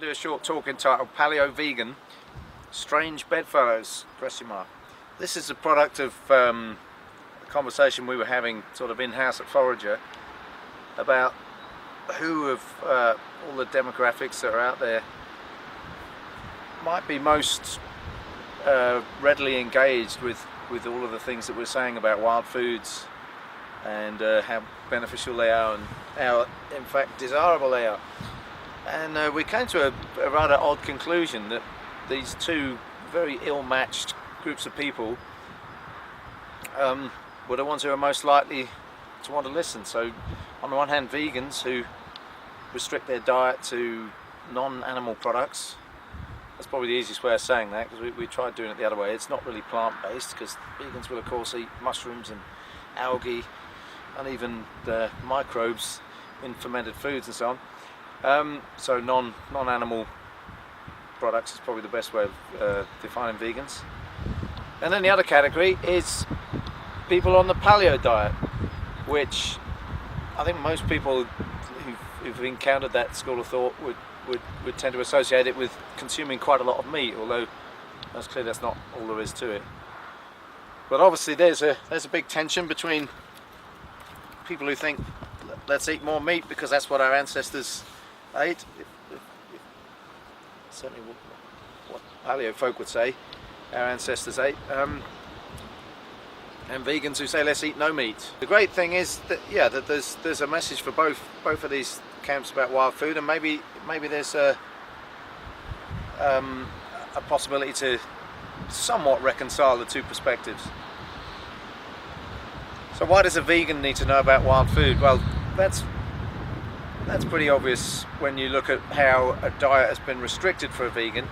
do a short talk entitled Paleo-Vegan, Strange Bedfellows, ? This is a product of a conversation we were having sort of in-house at Forager about who of all the demographics that are out there might be most readily engaged with all of the things that we're saying about wild foods and how beneficial they are and how in fact desirable they are. And we came to a rather odd conclusion that these two very ill-matched groups of people were the ones who are most likely to want to listen. So on the one hand, vegans who restrict their diet to non-animal products. That's probably the easiest way of saying that, because we tried doing it the other way. It's not really plant-based, because vegans will of course eat mushrooms and algae and even the microbes in fermented foods and so on. So non-animal products is probably the best way of defining vegans. And then the other category is people on the paleo diet, which I think most people who've encountered that school of thought would tend to associate it with consuming quite a lot of meat, although that's clear that's not all there is to it. But obviously there's a big tension between people who think let's eat more meat because that's what our ancestors ate, certainly what paleo folk would say our ancestors ate, and vegans who say let's eat no meat. The great thing is that that there's a message for both of these camps about wild food, and maybe there's a possibility to somewhat reconcile the two perspectives. So why does a vegan need to know about wild food? Well, that's pretty obvious when you look at how a diet has been restricted for a vegan.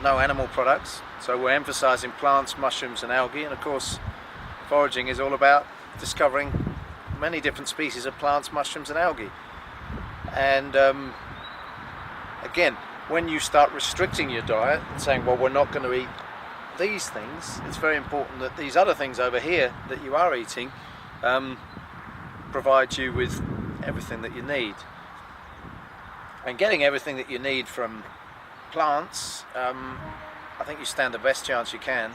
No animal products, so we're emphasizing plants, mushrooms and algae, and of course foraging is all about discovering many different species of plants, mushrooms and algae. And again, when you start restricting your diet and saying, well, we're not going to eat these things, it's very important that these other things over here that you are eating provide you with everything that you need. And getting everything that you need from plants, I think you stand the best chance you can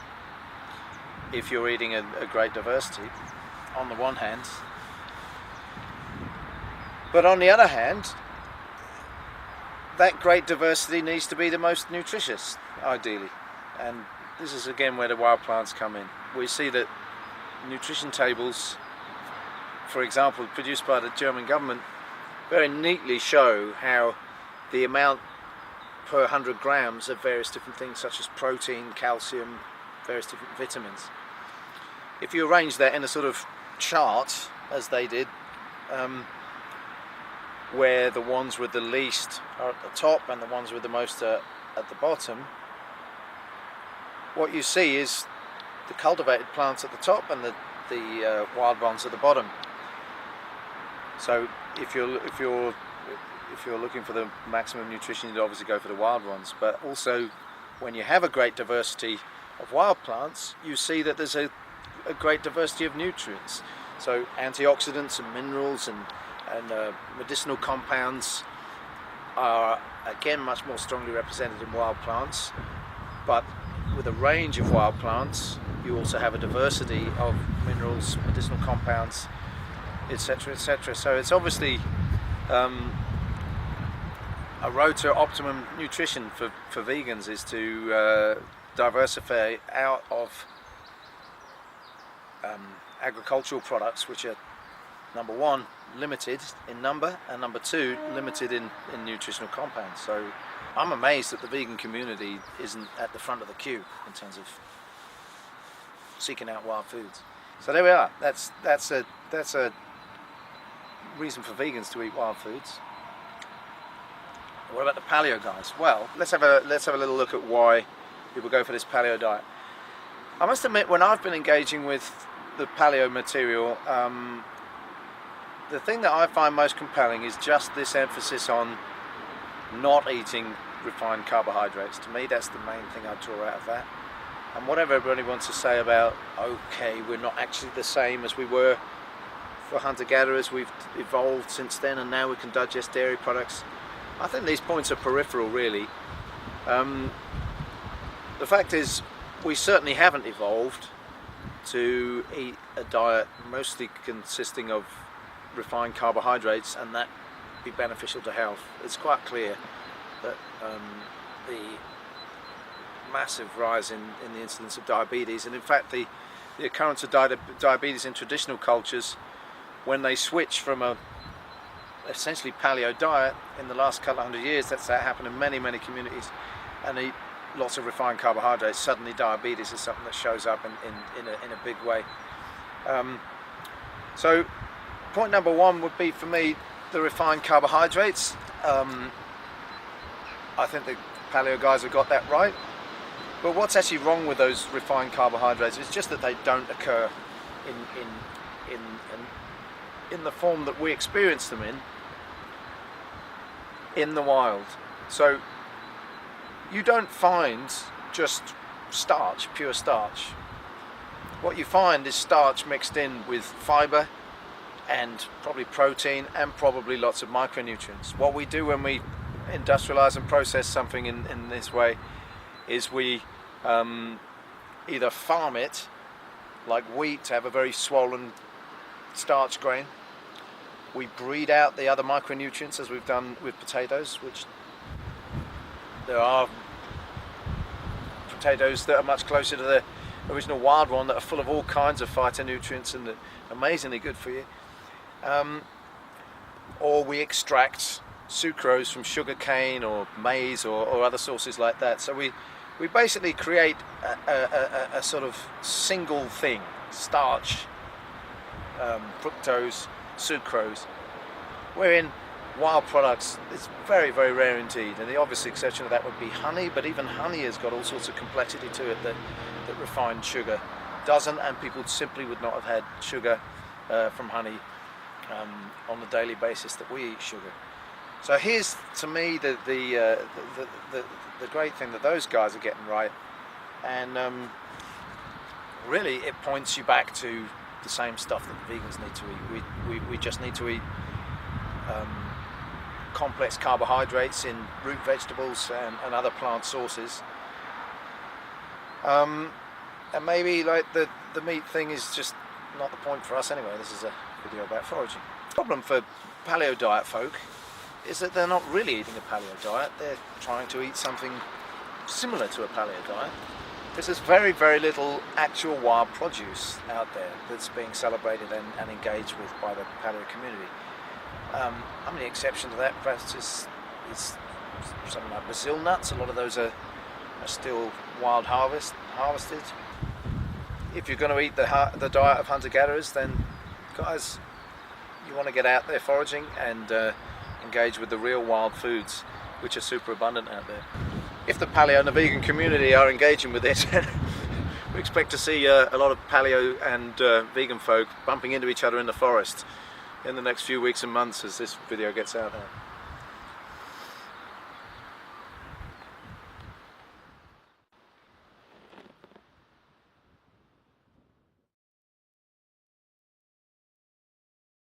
if you're eating a great diversity, on the one hand. But on the other hand, that great diversity needs to be the most nutritious, ideally. And this is again where the wild plants come in. We see that nutrition tables, for example, produced by the German government, very neatly show how the amount per 100 grams of various different things such as protein, calcium, various different vitamins. If you arrange that in a sort of chart, as they did, where the ones with the least are at the top and the ones with the most are at the bottom, what you see is the cultivated plants at the top and the wild ones at the bottom. So if you're looking for the maximum nutrition, you'd obviously go for the wild ones. But also, when you have a great diversity of wild plants, you see that there's a great diversity of nutrients. So antioxidants and minerals and medicinal compounds are again much more strongly represented in wild plants. But with a range of wild plants, you also have a diversity of minerals, medicinal compounds, etc., etc. So it's obviously a road to optimum nutrition for vegans is to diversify out of agricultural products, which are, number one, limited in number, and number two, limited in nutritional compounds. So I'm amazed that the vegan community isn't at the front of the queue in terms of seeking out wild foods. So there we are. That's a reason for vegans to eat wild foods. What about the paleo guys? Well, let's have a little look at why people go for this paleo diet. I must admit, when I've been engaging with the paleo material, the thing that I find most compelling is just this emphasis on not eating refined carbohydrates. To me, that's the main thing I draw out of that. And whatever everybody wants to say about, okay, we're not actually the same as we were for hunter-gatherers, we've evolved since then and now we can digest dairy products. I think these points are peripheral, really. The fact is, we certainly haven't evolved to eat a diet mostly consisting of refined carbohydrates and that be beneficial to health. It's quite clear that the massive rise in the incidence of diabetes, and in fact the occurrence of diabetes in traditional cultures, when they switch from a essentially paleo diet in the last couple of hundred years, that happened in many communities, and eat lots of refined carbohydrates, suddenly diabetes is something that shows up in a big way. So point number one would be for me the refined carbohydrates. I think the paleo guys have got that right, but what's actually wrong with those refined carbohydrates is just that they don't occur in the form that we experience them in the wild. So you don't find just starch, pure starch. What you find is starch mixed in with fiber and probably protein and probably lots of micronutrients. What we do when we industrialize and process something in this way is we either farm it, like wheat, to have a very swollen starch grain. We breed out the other micronutrients, as we've done with potatoes, which there are potatoes that are much closer to the original wild one that are full of all kinds of phytonutrients and are amazingly good for you. Or we extract sucrose from sugar cane or maize or other sources like that. So we basically create a sort of single thing: starch, fructose, sucrose. Wherein wild products, it's very rare indeed, and the obvious exception of that would be honey, but even honey has got all sorts of complexity to it that refined sugar doesn't, and people simply would not have had sugar from honey on the daily basis that we eat sugar. So here's, to me, the great thing that those guys are getting right, and really it points you back to the same stuff that the vegans need to eat. We just need to eat complex carbohydrates in root vegetables and other plant sources. And maybe like the meat thing is just not the point for us anyway. This is a video about foraging. The problem for paleo diet folk is that they're not really eating a paleo diet. They're trying to eat something similar to a paleo diet. There's very little actual wild produce out there that's being celebrated and engaged with by the paleo community. I mean, the exception to that perhaps is something like Brazil nuts. A lot of those are still wild harvested. If you're going to eat the diet of hunter-gatherers, then guys, you want to get out there foraging and engage with the real wild foods, which are super abundant out there. If the paleo and the vegan community are engaging with it, we expect to see a lot of paleo and vegan folk bumping into each other in the forest in the next few weeks and months as this video gets out there.